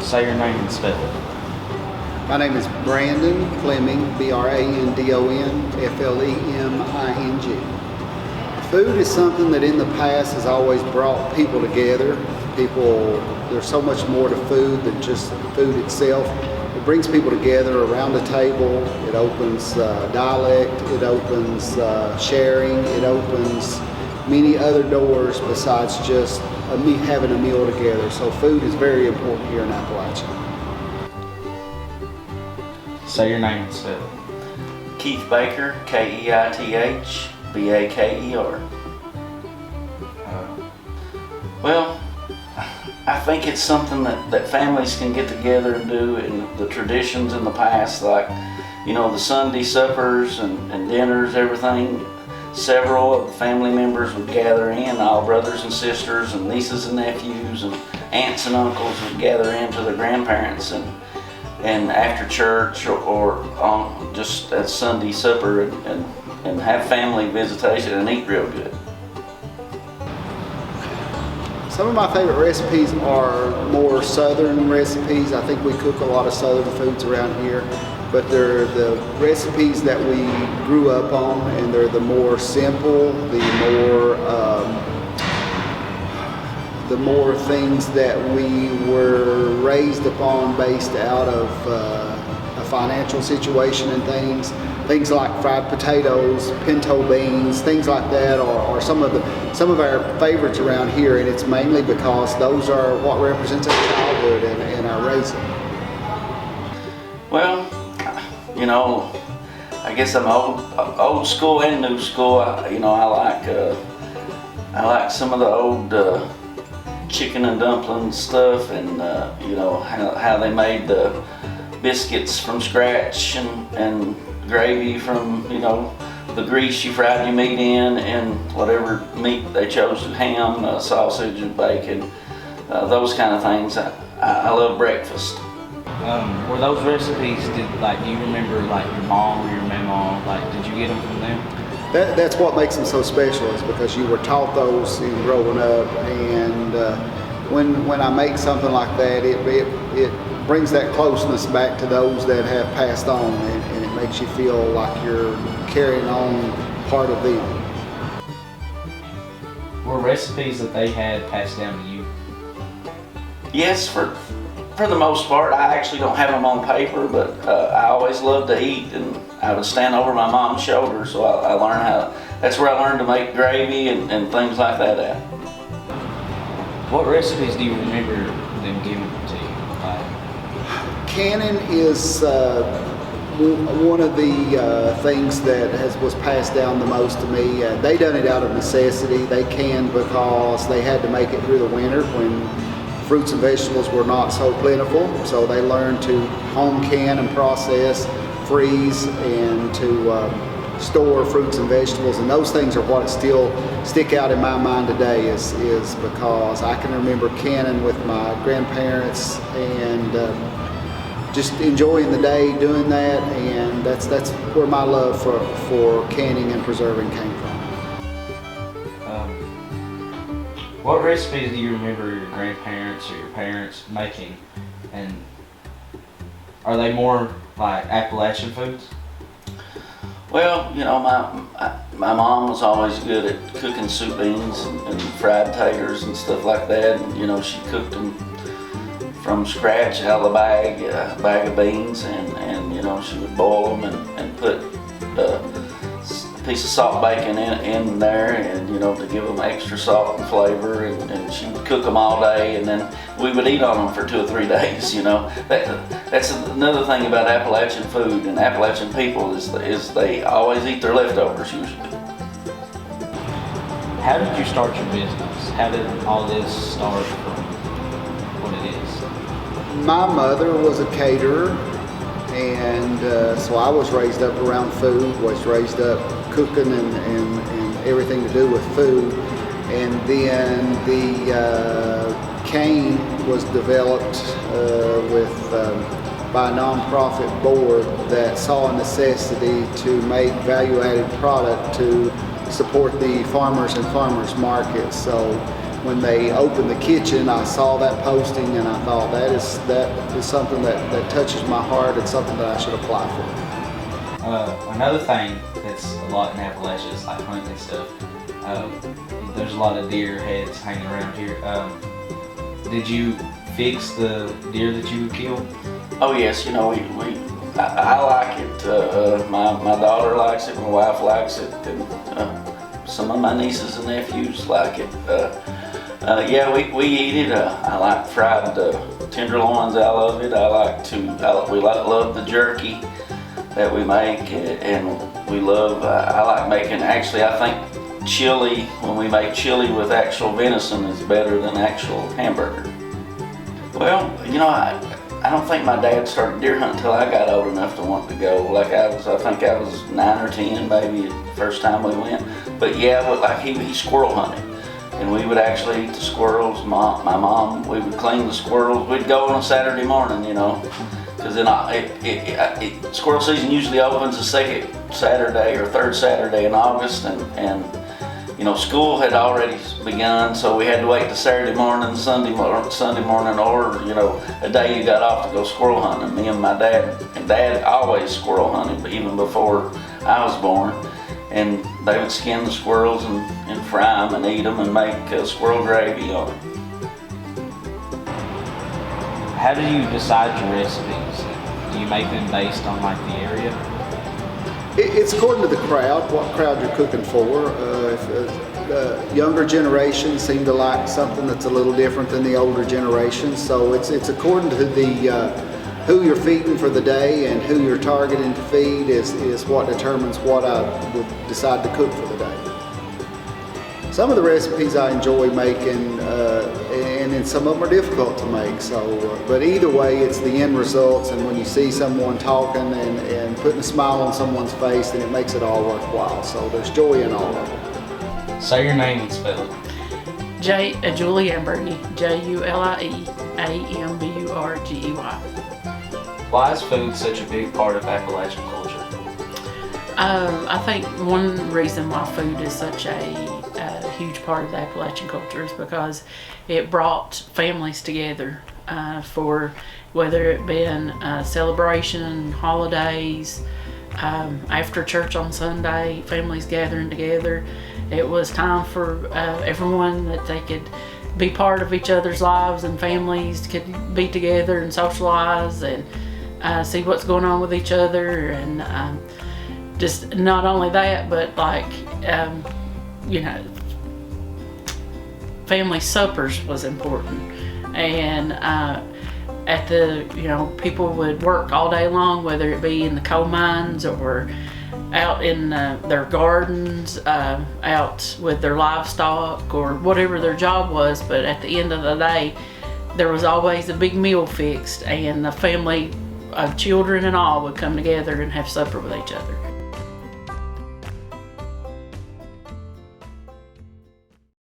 Say your name and spell it. My name is Brandon Fleming, Brandon Fleming. Food is something that in the past has always brought people together. There's so much more to food than just food itself. It brings people together around the table. It opens dialect, it opens sharing, it opens many other doors besides just having a meal together. So food is very important here in Appalachia. Say your name and spell it. Keith Baker, Keith Baker. Well, I think it's something that families can get together and do, and the traditions in the past, like, the Sunday suppers and dinners, everything. Several of the family members would gather in, all brothers and sisters and nieces and nephews and aunts and uncles would gather in to their grandparents and after church or on just at Sunday supper and have family visitation and eat real good. Some of my favorite recipes are more southern recipes. I think we cook a lot of southern foods around here, but they're the recipes that we grew up on, and they're the more simple, the more things that we were raised upon based out of a financial situation and things like fried potatoes, pinto beans, things like that are some of our favorites around here, and it's mainly because those are what represents our childhood and our raising. Well, I guess I'm old school and new school. I like some of the old chicken and dumpling stuff, and how they made the biscuits from scratch and gravy from the grease you fried your meat in, and whatever meat they chose, ham, sausage and bacon, those kind of things. I love breakfast. Were those recipes, do you remember your mom or your mama, did you get them from them? That's what makes them so special, is because you were taught those in growing up, and when I make something like that, it brings that closeness back to those that have passed on, and it makes you feel like you're carrying on part of them. Were recipes that they had passed down to you? Yes, for the most part. I actually don't have them on paper, but I always loved to eat, and I would stand over my mom's shoulder, so I learned that's where I learned to make gravy and things like that at. What recipes do you remember them giving to you? Canning is one of the things that was passed down the most to me. They done it out of necessity. They canned because they had to make it through the winter when fruits and vegetables were not so plentiful. So they learned to home can and process, freeze, and to store fruits and vegetables, and those things are what still stick out in my mind today, is because I can remember canning with my grandparents and just enjoying the day doing that, and that's where my love for canning and preserving came from. What recipes do you remember your grandparents or your parents making, and are they more like Appalachian foods? Well, my mom was always good at cooking soup beans and fried taters and stuff like that. And, she cooked them from scratch out of a bag of beans, and she would boil them and put a piece of salt bacon in there, and to give them extra salt and flavor, and she would cook them all day, and then we would eat on them for 2 or 3 days. That's another thing about Appalachian food and Appalachian people is they always eat their leftovers usually. How did you start your business? How did all this start from what it is? My mother was a caterer, and so I was raised up around food, was raised up cooking and everything to do with food. And then the cane was developed by a nonprofit board that saw a necessity to make value-added product to support the farmers and farmers markets. So when they opened the kitchen, I saw that posting and I thought that is something that touches my heart and something that I should apply for. Another thing that's a lot in Appalachia is like hunting and stuff. There's a lot of deer heads hanging around here. Did you fix the deer that you would kill? Oh yes, I like it. My daughter likes it, my wife likes it, and some of my nieces and nephews like it. Yeah, we eat it. I like fried tenderloins. I love it. We love the jerky that we make, and we love. I like making. Actually, I think chili. When we make chili with actual venison, is better than actual hamburger. Well, I don't think my dad started deer hunting until I got old enough to want to go. I think I was 9 or 10, maybe the first time we went. But yeah, he squirrel hunted. And we would actually eat the squirrels. My mom, we would clean the squirrels. We'd go on a Saturday morning, because then squirrel season usually opens the second Saturday or third Saturday in August, and school had already begun, so we had to wait to Saturday morning, Sunday morning, or a day you got off to go squirrel hunting. Me and my dad always squirrel hunted, but even before I was born. And they would skin the squirrels and fry them and eat them and make squirrel gravy on them. How do you decide your recipes? Do you make them based on like the area? It's according to the crowd, what crowd you're cooking for. If younger generations seem to like something that's a little different than the older generations, so it's according to the who you're feeding for the day and who you're targeting to feed is what determines what I would decide to cook for the day. Some of the recipes I enjoy making, and then some of them are difficult to make. But either way, it's the end results, and when you see someone talking and putting a smile on someone's face, then it makes it all worthwhile. So there's joy in all of it. Say your name and spell it. Julie Amburgey, Julie Amburgey. Why is food such a big part of Appalachian culture? I think one reason why food is such a huge part of the Appalachian culture is because it brought families together for whether it been celebration, holidays, after church on Sunday, families gathering together. It was time for everyone that they could be part of each other's lives, and families could be together and socialize and see what's going on with each other, and just not only that, but family suppers was important. And at the people would work all day long, whether it be in the coal mines or out in their gardens, out with their livestock or whatever their job was, but at the end of the day there was always a big meal fixed, and the family of children and all would come together and have supper with each other.